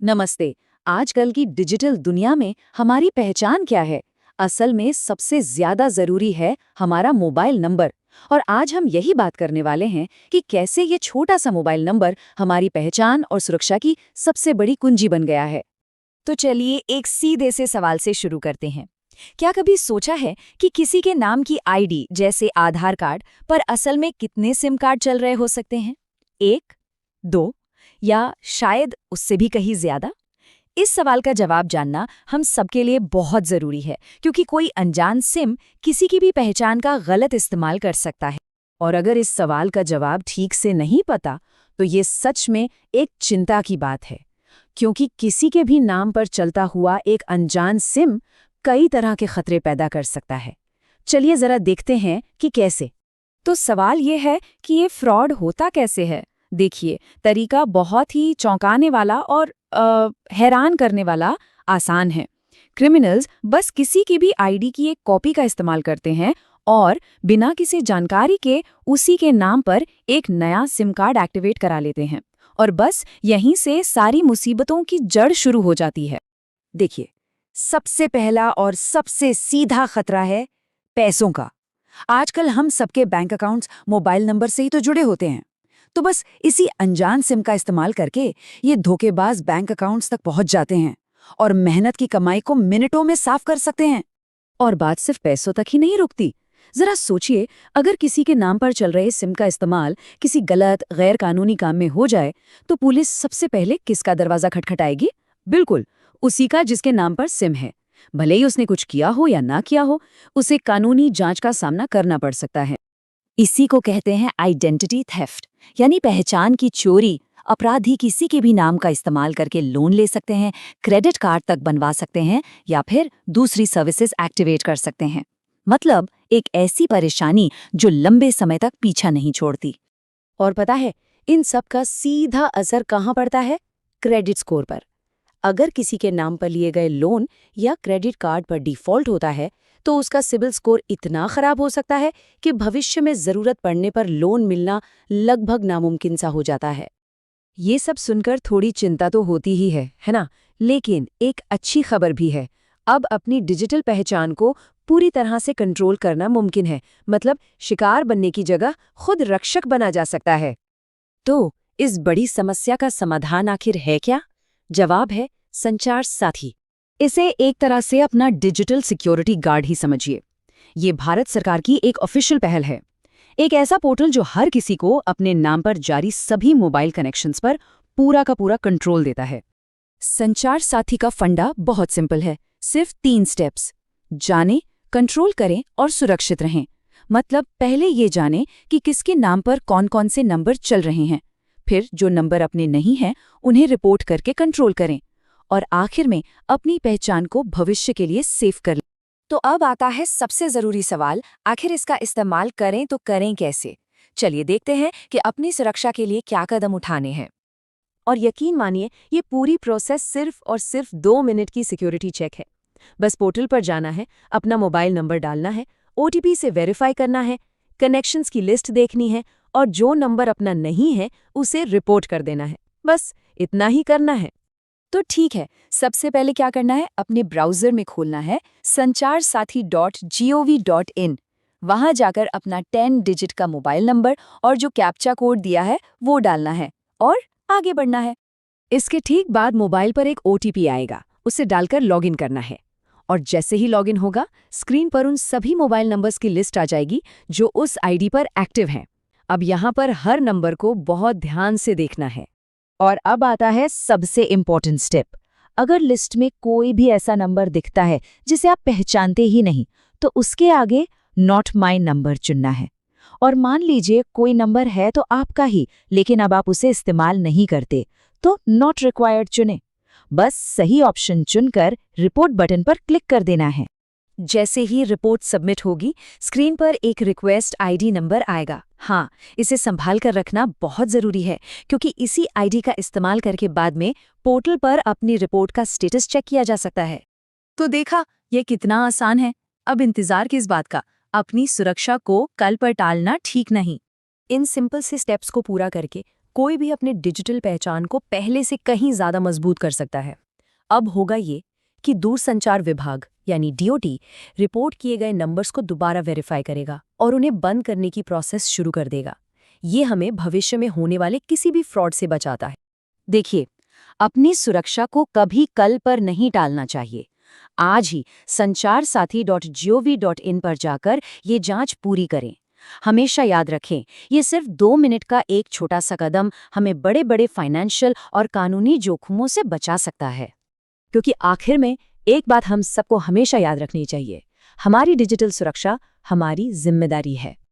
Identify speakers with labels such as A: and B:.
A: नमस्ते। आजकल की डिजिटल दुनिया में हमारी पहचान क्या है? असल में सबसे ज्यादा जरूरी है हमारा मोबाइल नंबर। और आज हम यही बात करने वाले हैं कि कैसे ये छोटा सा मोबाइल नंबर हमारी पहचान और सुरक्षा की सबसे बड़ी कुंजी बन गया है।
B: तो चलिए एक सीधे से सवाल से शुरू करते हैं। क्या कभी सोचा है कि किसी के नाम की आईडी जैसे आधार कार्ड पर असल में कितने सिम कार्ड चल रहे हो सकते हैं? एक, दो या शायद उससे भी कहीं ज्यादा? इस सवाल का जवाब जानना हम सबके लिए बहुत जरूरी है, क्योंकि कोई अनजान सिम किसी की भी पहचान का गलत इस्तेमाल कर सकता है।
A: और अगर इस सवाल का जवाब ठीक से नहीं पता, तो ये सच में एक चिंता की बात है, क्योंकि किसी के भी नाम पर चलता हुआ एक अनजान सिम कई तरह के खतरे पैदा कर सकता है। चलिए जरा देखते हैं कि कैसे।
B: तो सवाल ये है कि ये फ्रॉड होता कैसे है। देखिए, तरीका बहुत ही चौंकाने वाला और हैरान करने वाला आसान है। क्रिमिनल्स बस किसी की भी आईडी की एक कॉपी का इस्तेमाल करते हैं और बिना किसी जानकारी के उसी के नाम पर एक नया सिम कार्ड एक्टिवेट करा लेते हैं। और बस यहीं से सारी मुसीबतों की जड़ शुरू हो जाती है।
A: देखिए, सबसे पहला और सबसे सीधा खतरा है पैसों का। आजकल हम सबके बैंक अकाउंट्स मोबाइल नंबर से ही तो जुड़े होते हैं। तो बस इसी अनजान सिम का इस्तेमाल करके ये धोखेबाज बैंक अकाउंट्स तक पहुंच जाते हैं और मेहनत की कमाई को मिनटों में साफ कर सकते हैं। और बात सिर्फ पैसों तक ही नहीं रुकती। जरा सोचिए, अगर किसी के नाम पर चल रहे सिम का इस्तेमाल किसी गलत गैर कानूनी काम में हो जाए, तो पुलिस सबसे पहले किसका दरवाजा खटखटाएगी? बिल्कुल उसी का जिसके नाम पर सिम है। भले ही उसने कुछ किया हो या ना किया हो, उसे कानूनी जांच का सामना करना पड़ सकता है।
B: इसी को कहते हैं आइडेंटिटी थेफ्ट, यानी पहचान की चोरी। अपराधी किसी के भी नाम का इस्तेमाल करके लोन ले सकते हैं, क्रेडिट कार्ड तक बनवा सकते हैं या फिर दूसरी सर्विसेज एक्टिवेट कर सकते हैं। मतलब एक ऐसी परेशानी जो लंबे समय तक पीछा नहीं छोड़ती।
A: और पता है, इन सब का सीधा असर कहाँ पड़ता है? क्रेडिट स्कोर पर। अगर किसी के नाम पर लिए गए लोन या क्रेडिट कार्ड पर डिफॉल्ट होता है, तो उसका सिबिल स्कोर इतना खराब हो सकता है कि भविष्य में जरूरत पड़ने पर लोन मिलना लगभग नामुमकिन सा हो जाता है। ये सब सुनकर थोड़ी चिंता तो होती ही है ना? लेकिन एक अच्छी खबर भी है। अब अपनी डिजिटल पहचान को पूरी तरह से कंट्रोल करना मुमकिन है। मतलब शिकार बनने की जगह खुद रक्षक बना जा सकता है। तो इस बड़ी समस्या का समाधान आखिर है क्या? जवाब है संचार साथी। इसे एक तरह से अपना डिजिटल सिक्योरिटी गार्ड ही समझिए। ये भारत सरकार की एक ऑफिशियल पहल है। एक ऐसा पोर्टल जो हर किसी को अपने नाम पर जारी सभी मोबाइल कनेक्शंस पर पूरा का पूरा कंट्रोल देता है। संचार साथी का फंडा बहुत सिंपल है, सिर्फ 3 स्टेप्स। जानें, कंट्रोल करें और सुरक्षित रहें। मतलब पहले ये जानें कि किसके नाम पर कौन-कौन से नंबर चल रहे हैं। फिर जो नंबर अपने नहीं हैं, उन्हें रिपोर्ट करके कंट्रोल करें। और आखिर में अपनी पहचान को भविष्य के लिए सेव कर लें। तो अब आता है सबसे जरूरी सवाल, आखिर इसका इस्तेमाल करें तो करें कैसे? चलिए देखते हैं कि अपनी सुरक्षा के लिए क्या कदम उठाने हैं। और यकीन मानिए, ये पूरी प्रोसेस सिर्फ और सिर्फ 2 मिनट की सिक्योरिटी चेक है। बस पोर्टल पर जाना है, अपना मोबाइल नंबर डालना है, ओटीपी से वेरीफाई करना है, कनेक्शंस की लिस्ट देखनी है और जो नंबर अपना नहीं है उसे रिपोर्ट कर देना है। बस इतना ही करना है। तो ठीक है, सबसे पहले क्या करना है? अपने ब्राउजर में खोलना है sancharsaathi.gov.in। वहां जाकर अपना 10 डिजिट का मोबाइल नंबर और जो कैप्चा कोड दिया है वो डालना है और आगे बढ़ना है। इसके ठीक बाद मोबाइल पर एक ओटीपी आएगा, उसे डालकर लॉगिन करना है। और जैसे ही लॉगिन होगा, स्क्रीन पर उन सभी मोबाइल नंबर्स की लिस्ट आ जाएगी जो उस आईडी पर एक्टिव हैं। अब यहाँ पर हर नंबर को बहुत ध्यान से देखना है। और अब आता है सबसे इम्पोर्टेंट स्टेप। अगर लिस्ट में कोई भी ऐसा नंबर दिखता है जिसे आप पहचानते ही नहीं, तो उसके आगे नॉट माई नंबर चुनना है। और मान लीजिए कोई नंबर है तो आपका ही, लेकिन अब आप उसे इस्तेमाल नहीं करते, तो नॉट रिक्वायर्ड चुनें। बस सही ऑप्शन चुनकर रिपोर्ट बटन पर क्लिक कर देना है। जैसे ही रिपोर्ट सबमिट होगी, स्क्रीन पर एक रिक्वेस्ट आईडी नंबर आएगा। हाँ, इसे संभाल कर रखना बहुत जरूरी है, क्योंकि इसी आईडी का इस्तेमाल करके बाद में पोर्टल पर अपनी रिपोर्ट का स्टेटस चेक किया जा सकता है। तो देखा, ये कितना आसान है। अब इंतजार किस बात का? अपनी सुरक्षा को कल पर टालना ठीक नहीं। इन सिंपल से स्टेप्स को पूरा करके
B: कोई भी अपने डिजिटल पहचान को पहले से कहीं ज़्यादा मजबूत कर सकता है। अब होगा ये कि दूरसंचार विभाग यानी डीओटी रिपोर्ट किए गए नंबर्स को दोबारा वेरीफाई करेगा और उन्हें बंद करने की प्रोसेस शुरू कर देगा। ये हमें भविष्य में होने वाले किसी भी फ्रॉड से बचाता है। देखिए, अपनी सुरक्षा को कभी कल पर नहीं टालना चाहिए। आज ही sancharsaathi.gov.in पर जाकर ये जांच पूरी करें। हमेशा याद रखें, ये सिर्फ 2 मिनट का एक छोटा सा कदम हमें बड़े बड़े फाइनेंशियल और कानूनी जोखिमों से बचा सकता है। क्योंकि आखिर में एक बात हम सबको हमेशा याद रखनी चाहिए, हमारी डिजिटल सुरक्षा हमारी जिम्मेदारी है।